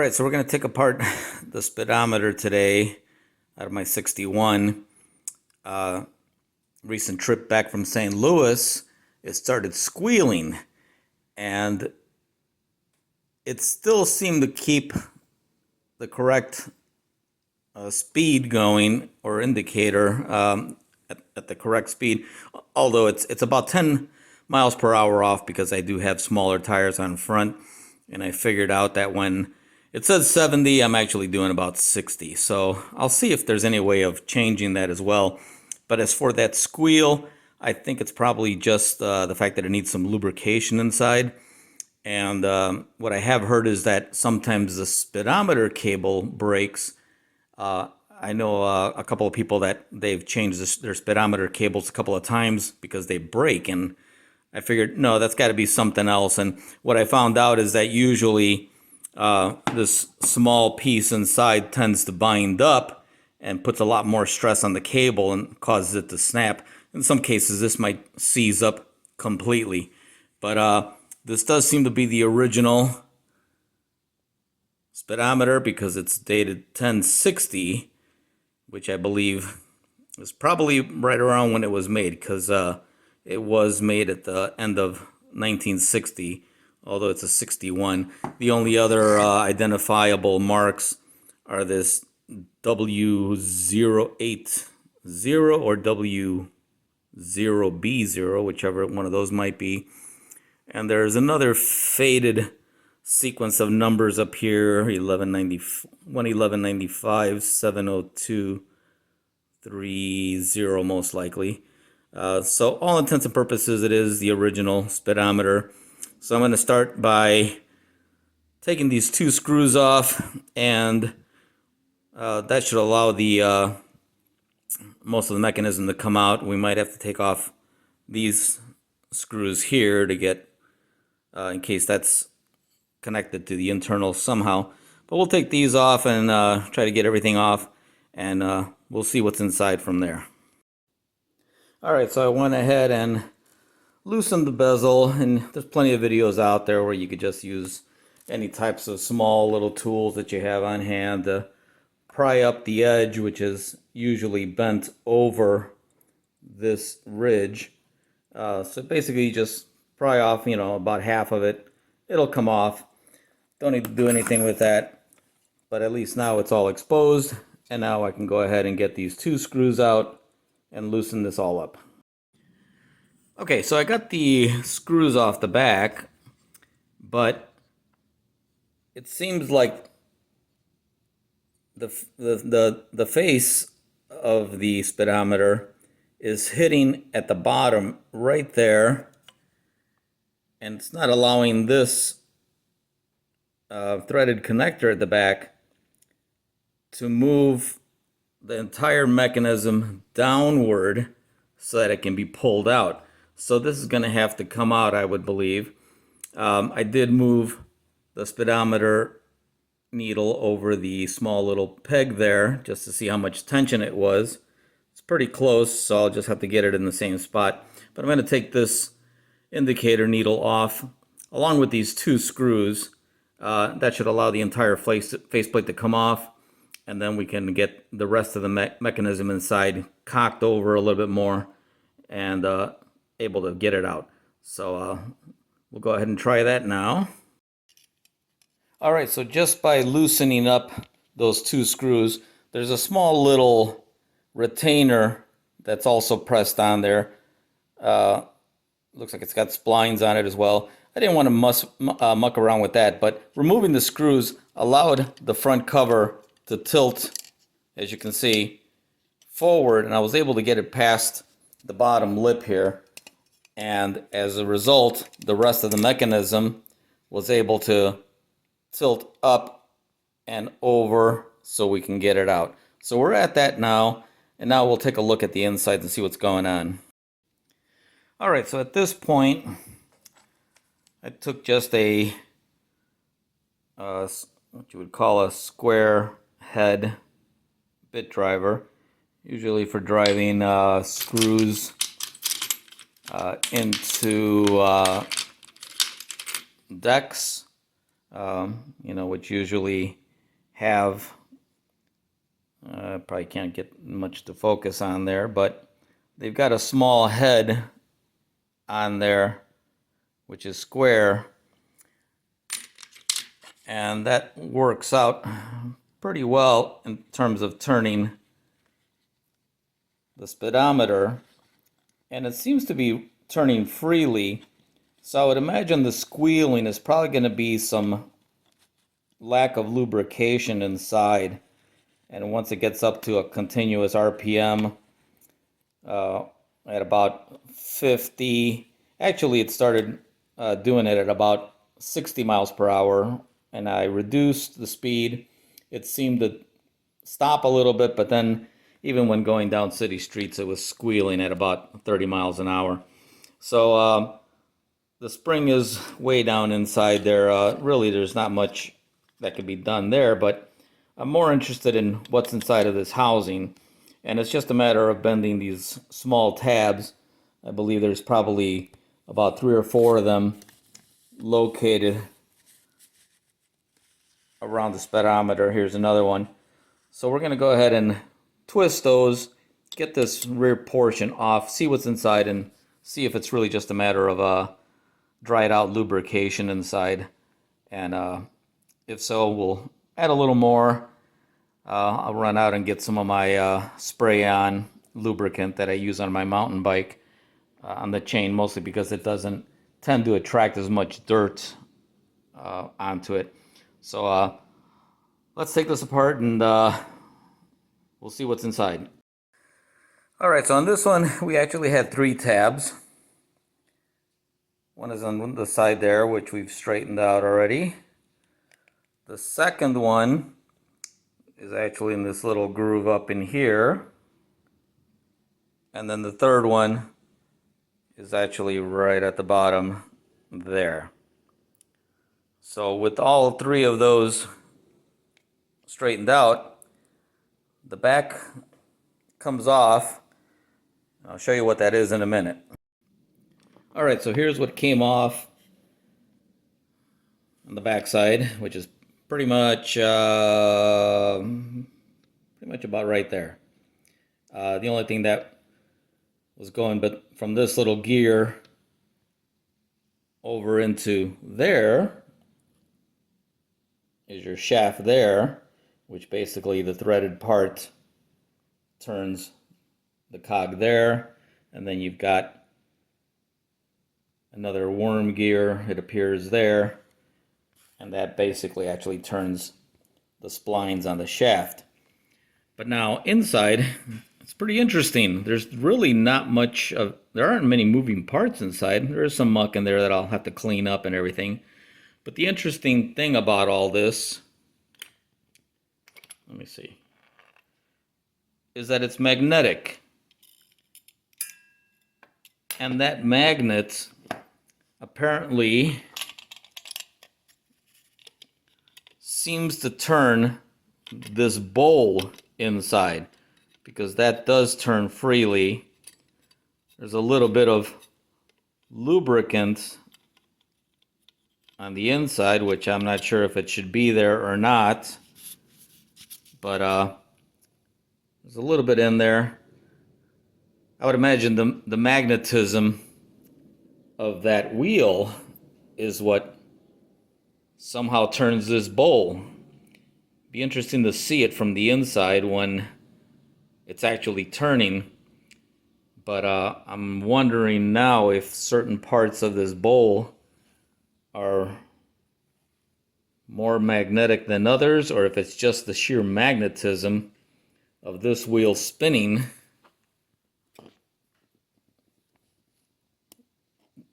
Alright, so we're going to take apart the speedometer today out of my 61. Recent trip back from St. Louis, it started squealing, and it still seemed to keep the correct speed going, or indicator at the correct speed, although it's about 10 miles per hour off because I do have smaller tires on front, and I figured out that when it says 70, I'm actually doing about 60. So I'll see if there's any way of changing that as well. But as for that squeal, I think it's probably just the fact that it needs some lubrication inside. And what I have heard is that sometimes the speedometer cable breaks. I know a couple of people that they've changed their speedometer cables a couple of times because they break. And I figured, no, that's got to be something else. And what I found out is that usually this small piece inside tends to bind up and puts a lot more stress on the cable and causes it to snap. In some cases, this might seize up completely. But this does seem to be the original speedometer because it's dated 1060, which I believe is probably right around when it was made, because it was made at the end of 1960, although it's a 61. The only other identifiable marks are this W080 or W0B0, whichever one of those might be. And there's another faded sequence of numbers up here, 1195, 702, 30 most likely. So all intents and purposes, it is the original speedometer. So I'm going to start by taking these two screws off, and that should allow the most of the mechanism to come out. We might have to take off these screws here to get, in case that's connected to the internal somehow. But we'll take these off and try to get everything off, and we'll see what's inside from there. Alright, so I went ahead and loosened the bezel, and there's plenty of videos out there where you could just use any types of small little tools that you have on hand to pry up the edge, which is usually bent over this ridge. So basically just pry off, about half of it. It'll come off. Don't need to do anything with that, but at least now it's all exposed, and now I can go ahead and get these two screws out and loosen this all up. Okay, so I got the screws off the back, but it seems like the face of the speedometer is hitting at the bottom right there, and it's not allowing this threaded connector at the back to move the entire mechanism downward so that it can be pulled out. So this is going to have to come out, I would believe. I did move the speedometer needle over the small little peg there just to see how much tension it was. It's pretty close, so I'll just have to get it in the same spot. But I'm going to take this indicator needle off along with these two screws. That should allow the entire faceplate to come off, and then we can get the rest of the mechanism inside cocked over a little bit more and able to get it out. So we'll go ahead and try that now. Alright, so just by loosening up those two screws, there's a small little retainer that's also pressed on there. Looks like it's got splines on it as well. I didn't want to muck around with that, but removing the screws allowed the front cover to tilt, as you can see, forward, and I was able to get it past the bottom lip here, and as a result, the rest of the mechanism was able to tilt up and over so we can get it out. So we're at that now, and now we'll take a look at the inside and see what's going on. Alright, so at this point, I took just a, what you would call a square head bit driver, usually for driving screws into decks you know, which usually have, probably can't get much to focus on there, but they've got a small head on there, which is square, and that works out pretty well in terms of turning the speedometer, and it seems to be turning freely. So I would imagine the squealing is probably going to be some lack of lubrication inside, and once it gets up to a continuous RPM at about 50, actually it started doing it at about 60 miles per hour, and I reduced the speed. It seemed to stop a little bit, but then even when going down city streets, it was squealing at about 30 miles an hour. So the spring is way down inside there. Really, there's not much that could be done there, but I'm more interested in what's inside of this housing. And it's just a matter of bending these small tabs. I believe there's probably about 3 or 4 of them located around the speedometer. Here's another one. So we're going to go ahead and twist those, get this rear portion off, see what's inside, and see if it's really just a matter of dried out lubrication inside. And if so, we'll add a little more. I'll run out and get some of my spray-on lubricant that I use on my mountain bike on the chain, mostly because it doesn't tend to attract as much dirt onto it. So let's take this apart and we'll see what's inside. Alright, so on this one we actually had 3 tabs. One is on the side there, which we've straightened out already. The second one is actually in this little groove up in here. And then the third one is actually right at the bottom there. So with all 3 of those straightened out, the back comes off. I'll show you what that is in a minute. Alright, so here's what came off on the back side, which is pretty much about right there. The only thing that was going but from this little gear over into there is your shaft there, which basically the threaded part turns the cog there, and then you've got another worm gear, it appears there, and that basically actually turns the splines on the shaft. But now inside, it's pretty interesting. There's really not much of, there aren't many moving parts inside. There is some muck in there that I'll have to clean up and everything. But the interesting thing about all this, let me see, is that it's magnetic. And that magnet apparently seems to turn this bowl inside, because that does turn freely. There's a little bit of lubricant on the inside, which I'm not sure if it should be there or not, but there's a little bit in there. I would imagine the magnetism of that wheel is what somehow turns this bowl. Be interesting to see it from the inside when it's actually turning. But I'm wondering now if certain parts of this bowl are more magnetic than others, or if it's just the sheer magnetism of this wheel spinning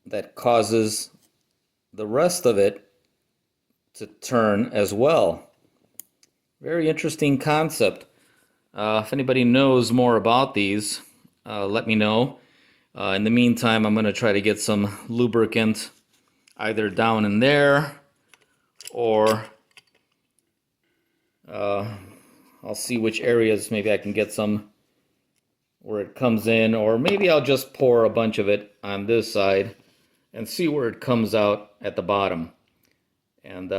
that causes the rest of it to turn as well. Very interesting concept. If anybody knows more about these, let me know. In the meantime, I'm going to try to get some lubricant either down in there, or I'll see which areas maybe I can get some where it comes in, or maybe I'll just pour a bunch of it on this side and see where it comes out at the bottom. And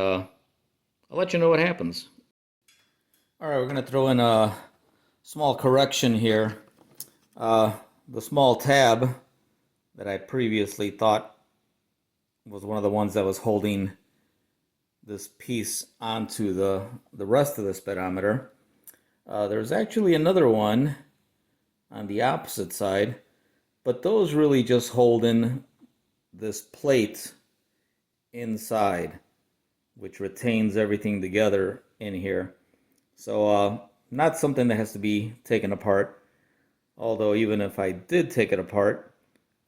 I'll let you know what happens. All right, we're going to throw in a small correction here. The small tab that I previously thought was one of the ones that was holding this piece onto the rest of the speedometer. There's actually another one on the opposite side, but those really just hold in this plate inside, which retains everything together in here. So not something that has to be taken apart, although even if I did take it apart,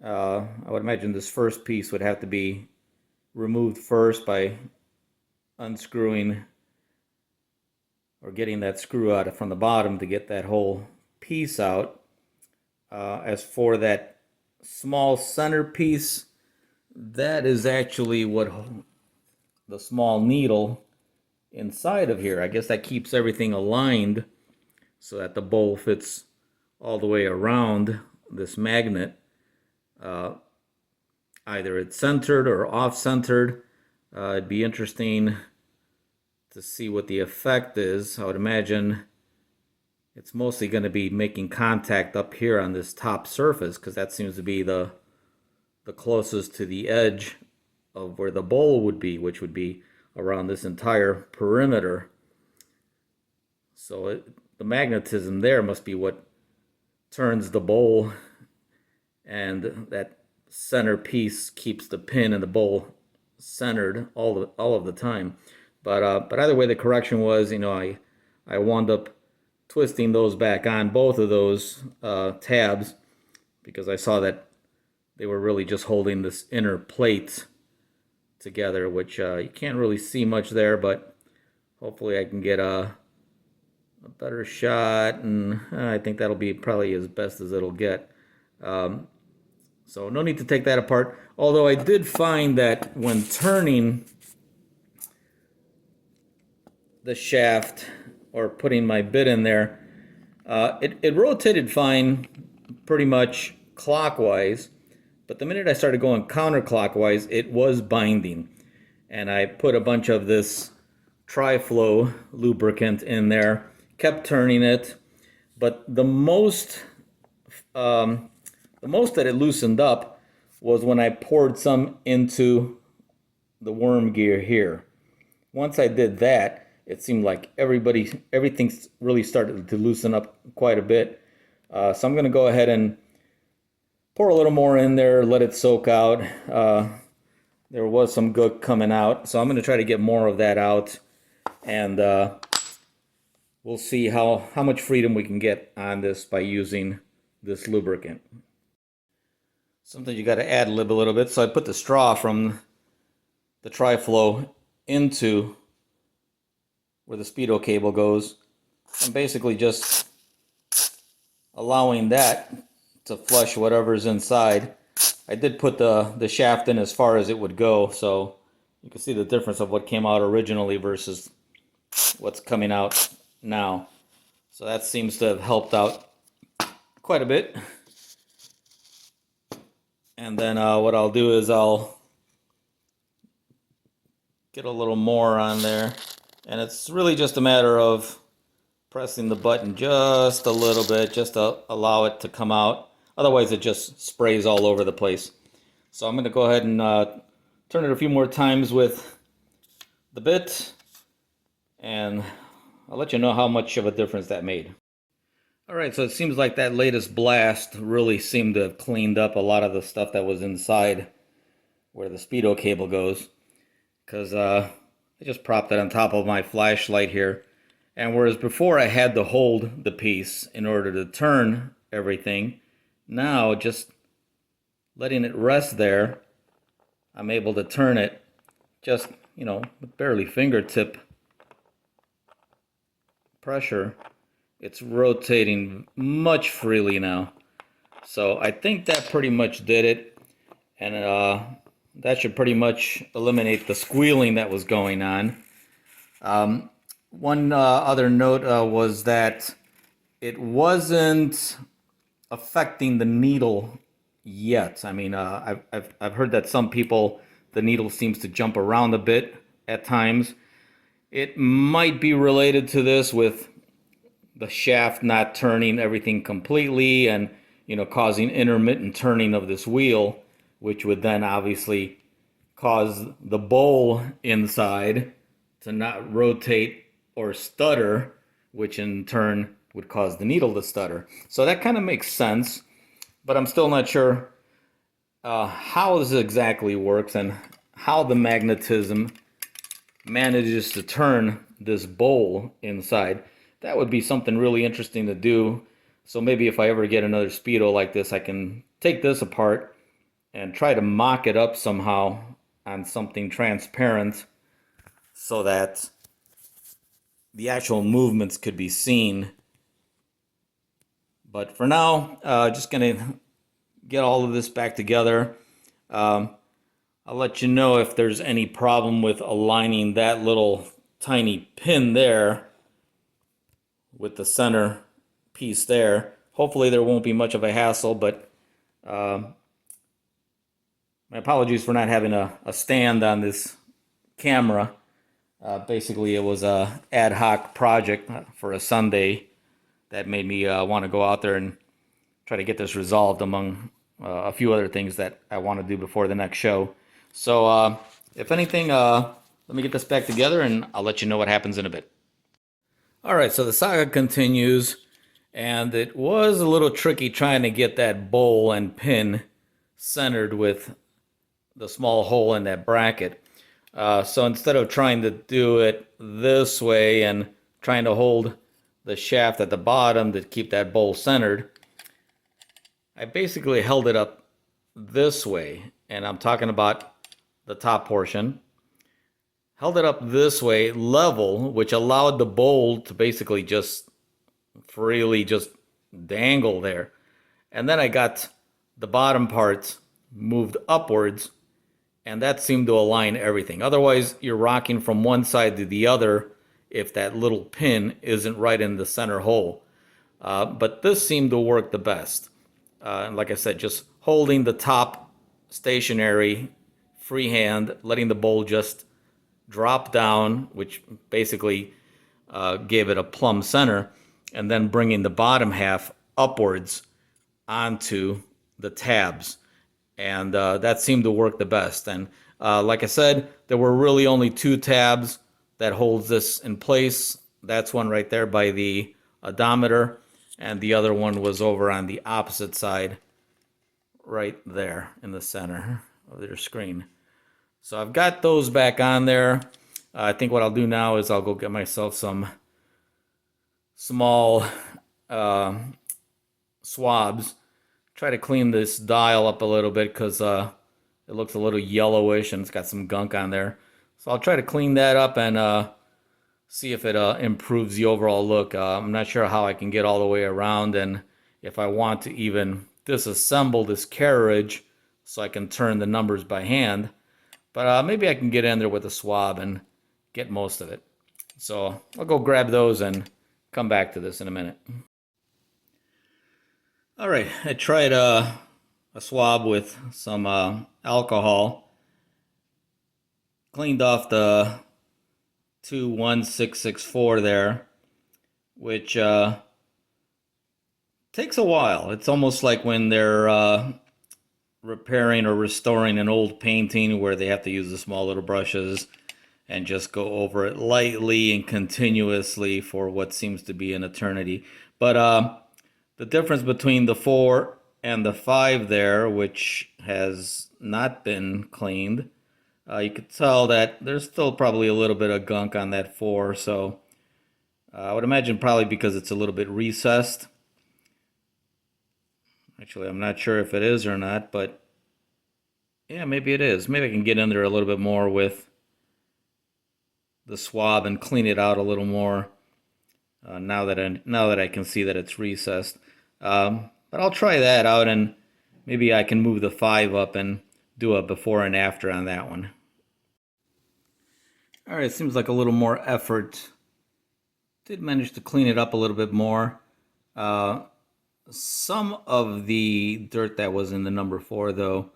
I would imagine this first piece would have to be removed first by unscrewing or getting that screw out from the bottom to get that whole piece out. As for that small center piece, that is actually what the small needle inside of here. I guess that keeps everything aligned so that the bowl fits all the way around this magnet. Either it's centered or off-centered. It'd be interesting to see what the effect is. I would imagine it's mostly going to be making contact up here on this top surface, because that seems to be the closest to the edge of where the bowl would be, which would be around this entire perimeter. So the magnetism there must be what turns the bowl, and that center piece keeps the pin and the bowl centered all of the time. But either way, the correction was, I wound up twisting those back on, both of those tabs, because I saw that they were really just holding this inner plate together, which you can't really see much there, but hopefully I can get a better shot, and I think that'll be probably as best as it'll get. So no need to take that apart, although I did find that when turning the shaft or putting my bit in there, it rotated fine pretty much clockwise, but the minute I started going counterclockwise, it was binding. And I put a bunch of this tri-flow lubricant in there, kept turning it, but the most that it loosened up was when I poured some into the worm gear here. Once I did that, it seemed like everything really started to loosen up quite a bit. So I'm going to go ahead and pour a little more in there, let it soak out. There was some gook coming out, so I'm going to try to get more of that out, and we'll see how much freedom we can get on this by using this lubricant. Sometimes you got to ad lib a little bit, so I put the straw from the tri-flow into where the Speedo cable goes. I'm basically just allowing that to flush whatever's inside. I did put the shaft in as far as it would go, so you can see the difference of what came out originally versus what's coming out now. So that seems to have helped out quite a bit. And then what I'll do is I'll get a little more on there, and it's really just a matter of pressing the button just a little bit, just to allow it to come out. Otherwise it just sprays all over the place. So I'm going to go ahead and turn it a few more times with the bit, and I'll let you know how much of a difference that made. Alright, so it seems like that latest blast really seemed to have cleaned up a lot of the stuff that was inside where the Speedo cable goes, because I just propped it on top of my flashlight here. And whereas before I had to hold the piece in order to turn everything, now just letting it rest there, I'm able to turn it just, with barely fingertip pressure. It's rotating much freely now. So I think that pretty much did it. And that should pretty much eliminate the squealing that was going on. One other note was that it wasn't affecting the needle yet. I mean, I've heard that some people, the needle seems to jump around a bit at times. It might be related to this with the shaft not turning everything completely and, causing intermittent turning of this wheel, which would then obviously cause the bowl inside to not rotate or stutter, which in turn would cause the needle to stutter. So that kind of makes sense, but I'm still not sure how this exactly works and how the magnetism manages to turn this bowl inside. That would be something really interesting to do. So maybe if I ever get another Speedo like this, I can take this apart and try to mock it up somehow on something transparent so that the actual movements could be seen. But for now, just gonna get all of this back together. I'll let you know if there's any problem with aligning that little tiny pin there with the center piece there. Hopefully there won't be much of a hassle, but my apologies for not having a stand on this camera. Basically, it was a ad hoc project for a Sunday that made me want to go out there and try to get this resolved among a few other things that I want to do before the next show. So if anything, let me get this back together and I'll let you know what happens in a bit. All right, so the saga continues, and it was a little tricky trying to get that bowl and pin centered with the small hole in that bracket. So instead of trying to do it this way and trying to hold the shaft at the bottom to keep that bowl centered, I basically held it up this way, and I'm talking about the top portion. Held it up this way, level, which allowed the bowl to basically just freely just dangle there. And then I got the bottom part moved upwards, and that seemed to align everything. Otherwise, you're rocking from one side to the other if that little pin isn't right in the center hole. But this seemed to work the best. And like I said, just holding the top stationary, freehand, letting the bowl just drop down, which basically gave it a plumb center, and then bringing the bottom half upwards onto the tabs. And that seemed to work the best. And like I said, there were really only two tabs that holds this in place. That's one right there by the odometer, and the other one was over on the opposite side, right there in the center of your screen. So I've got those back on there. I think what I'll do now is I'll go get myself some small swabs. Try to clean this dial up a little bit because it looks a little yellowish and it's got some gunk on there. So I'll try to clean that up and see if it improves the overall look. I'm not sure how I can get all the way around, and if I want to even disassemble this carriage so I can turn the numbers by hand. But maybe I can get in there with a swab and get most of it. So I'll go grab those and come back to this in a minute. All right, I tried a swab with some alcohol. Cleaned off the 21664 there, which takes a while. It's almost like when they're repairing or restoring an old painting where they have to use the small little brushes and just go over it lightly and continuously for what seems to be an eternity. But the difference between the 4 and the 5 there, which has not been cleaned, you could tell that there's still probably a little bit of gunk on that 4, so I would imagine probably because it's a little bit recessed. Actually, I'm not sure if it is or not, but yeah, maybe it is. Maybe I can get in there a little bit more with the swab and clean it out a little more now that I can see that it's recessed. But I'll try that out, and maybe I can move the 5 up and do a before and after on that one. All right, seems like a little more effort. Did manage to clean it up a little bit more. Some of the dirt that was in the number 4, though,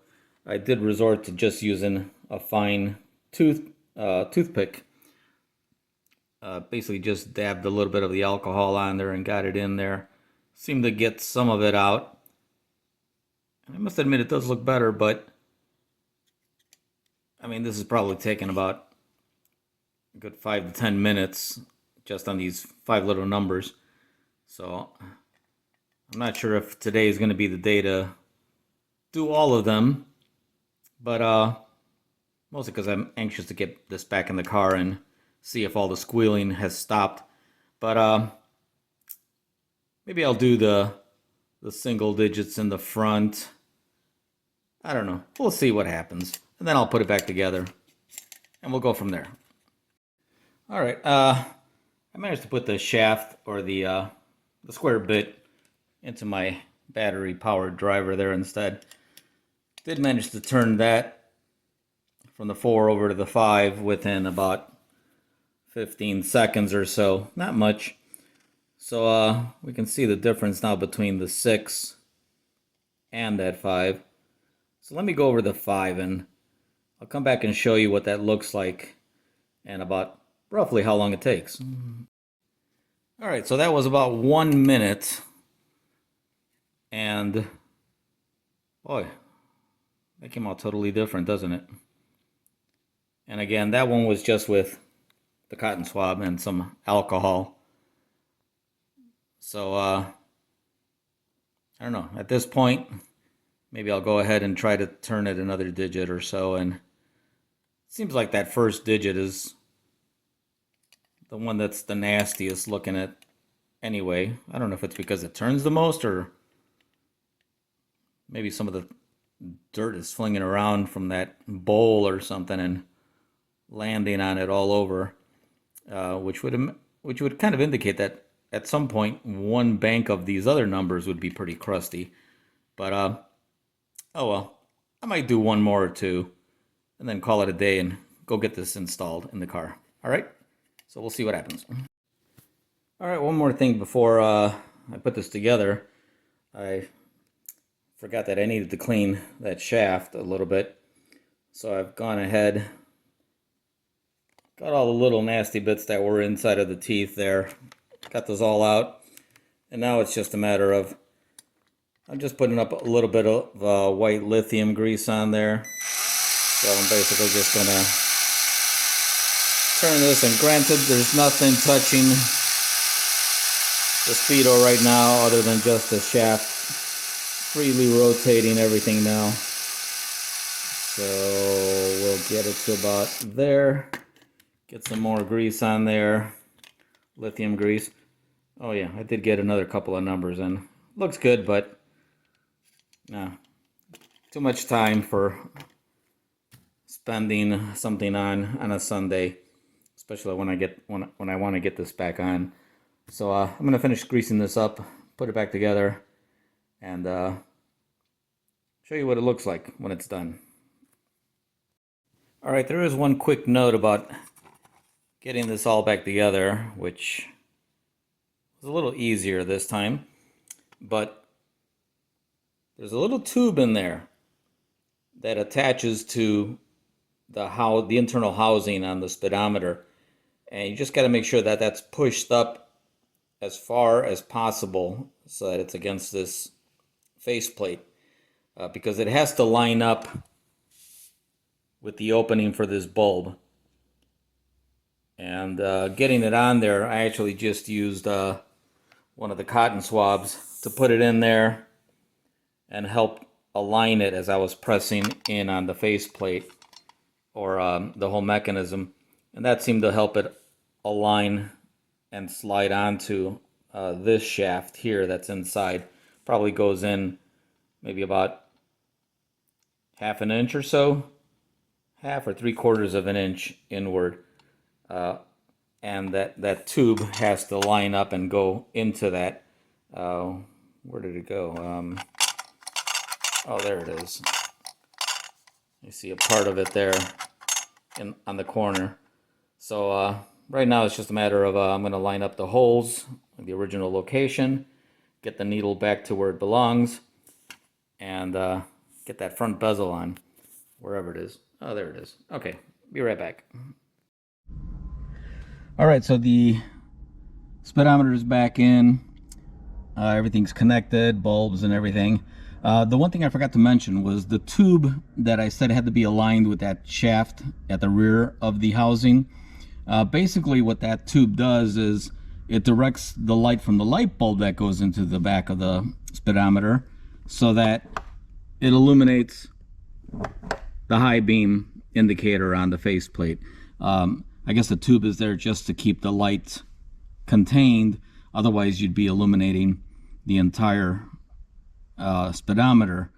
I did resort to just using a fine toothpick Basically just dabbed a little bit of the alcohol on there and got it in there. Seemed to get some of it out. I must admit it does look better, but I mean, this is probably taking about a good 5 to 10 minutes just on these 5 little numbers. So I'm not sure if today is going to be the day to do all of them, but mostly because I'm anxious to get this back in the car and see if all the squealing has stopped. But maybe I'll do the single digits in the front. I don't know. We'll see what happens. And then I'll put it back together. And we'll go from there. Alright, I managed to put the shaft or the square bit into my battery-powered driver there instead. Did manage to turn that from the 4 over to the 5 within about 15 seconds or so. Not much. So we can see the difference now between the 6 and that 5. So let me go over the 5 and I'll come back and show you what that looks like and about roughly how long it takes. Alright, so that was about 1 minute. And boy, that came out totally different, doesn't it? And again, that one was just with the cotton swab and some alcohol. So I don't know, at this point maybe I'll go ahead and try to turn it another digit or so, and it seems like that first digit is the one that's the nastiest looking at anyway. I don't know if it's because it turns the most or maybe some of the dirt is flinging around from that bowl or something and landing on it all over, which would kind of indicate that at some point one bank of these other numbers would be pretty crusty. But oh well, I might do one more or two and then call it a day and go get this installed in the car. All right, so we'll see what happens. All right, one more thing before I put this together. I forgot that I needed to clean that shaft a little bit, so I've gone ahead, got all the little nasty bits that were inside of the teeth there, got those all out, and now it's just a matter of I'm just putting up a little bit of white lithium grease on there. So I'm basically just going to turn this, and granted there's nothing touching the Speedo right now other than just the shaft freely rotating everything now. So we'll get it to about there. Get some more grease on there. Lithium grease. Oh yeah, I did get another couple of numbers in. Looks good, but no, too much time for spending something on a Sunday, especially when I want to get this back on. So I'm gonna finish greasing this up, put it back together, and show you what it looks like when it's done. All right, there is one quick note about getting this all back together, which was a little easier this time, but there's a little tube in there that attaches to the internal housing on the speedometer, and you just got to make sure that that's pushed up as far as possible so that it's against this faceplate, because it has to line up with the opening for this bulb. And getting it on there, I actually just used one of the cotton swabs to put it in there and help align it as I was pressing in on the faceplate or the whole mechanism, and that seemed to help it align and slide onto this shaft here that's inside. Probably goes in maybe about half an inch or so, half or 3/4 of an inch inward, and that tube has to line up and go into that. Where did it go? Oh, there it is. You see a part of it there on the corner. So right now it's just a matter of I'm going to line up the holes in the original location, get the needle back to where it belongs, and get that front bezel on, wherever it is. Oh, there it is. Okay, be right back. All right, so the speedometer is back in. Everything's connected, bulbs and everything. The one thing I forgot to mention was the tube that I said had to be aligned with that shaft at the rear of the housing. Basically what that tube does is it directs the light from the light bulb that goes into the back of the speedometer so that it illuminates the high beam indicator on the faceplate. I guess the tube is there just to keep the light contained, otherwise you'd be illuminating the entire speedometer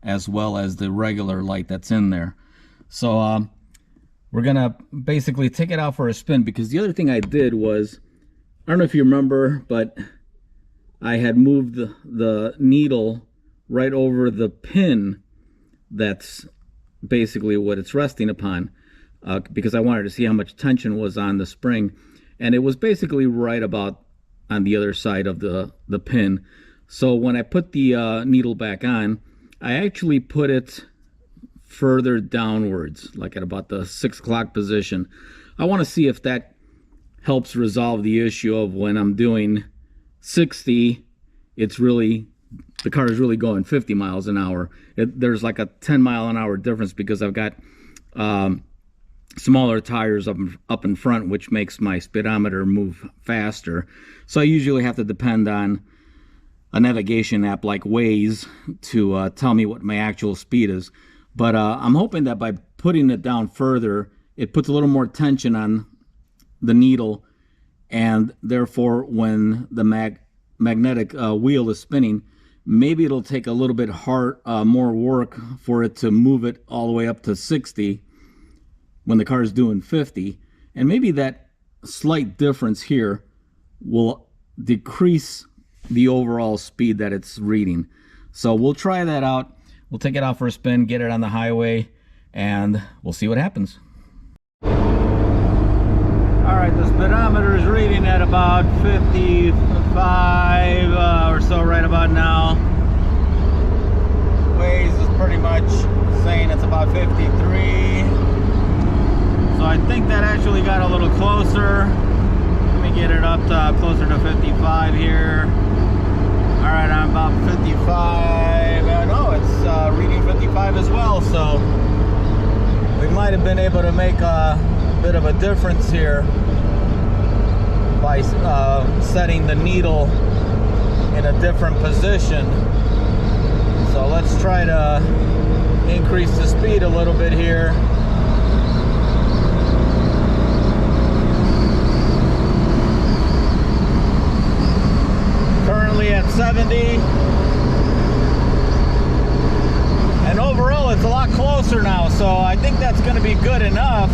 as well as the regular light that's in there. So we're gonna basically take it out for a spin, because the other thing I did was, I don't know if you remember, but I had moved the needle right over the pin that's basically what it's resting upon, because I wanted to see how much tension was on the spring, and it was basically right about on the other side of the pin. So when I put the needle back on, I actually put it further downwards, like at about the 6 o'clock position. I want to see if that helps resolve the issue of when I'm doing 60, it's really, the car is really going 50 miles an hour. There's like a 10-mile-an-hour difference because I've got smaller tires up in front, which makes my speedometer move faster. So I usually have to depend on a navigation app like Waze to tell me what my actual speed is. But I'm hoping that by putting it down further, it puts a little more tension on the needle, and therefore when the magnetic wheel is spinning, maybe it'll take a little bit more work for it to move it all the way up to 60 when the car is doing 50, and maybe that slight difference here will decrease the overall speed that it's reading. So we'll try that out. We'll take it out for a spin, get it on the highway, and we'll see what happens. All right, the speedometer is reading at about 55 or so right about now. Waze is pretty much saying it's about 53. So I think that actually got a little closer. Let me get it up to closer to 55 here. All right, I'm about 55. No, it's reading 55 as well. So we might have been able to make a bit of a difference here by setting the needle in a different position. So let's try to increase the speed a little bit here. Currently at 70, and overall it's a lot closer now, so I think that's going to be good enough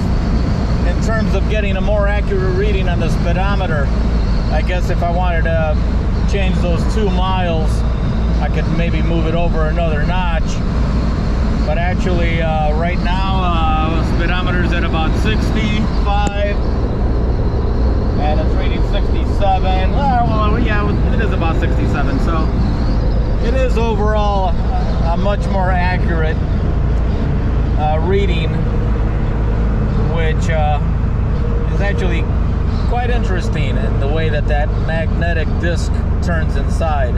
in terms of getting a more accurate reading on the speedometer. I guess if I wanted to change those 2 miles, I could maybe move it over another notch. But actually right now speedometer's at about 65 and it's reading 67. Well, yeah, it is about 67, so it is overall a much more accurate reading, which is actually quite interesting in the way that magnetic disc turns inside.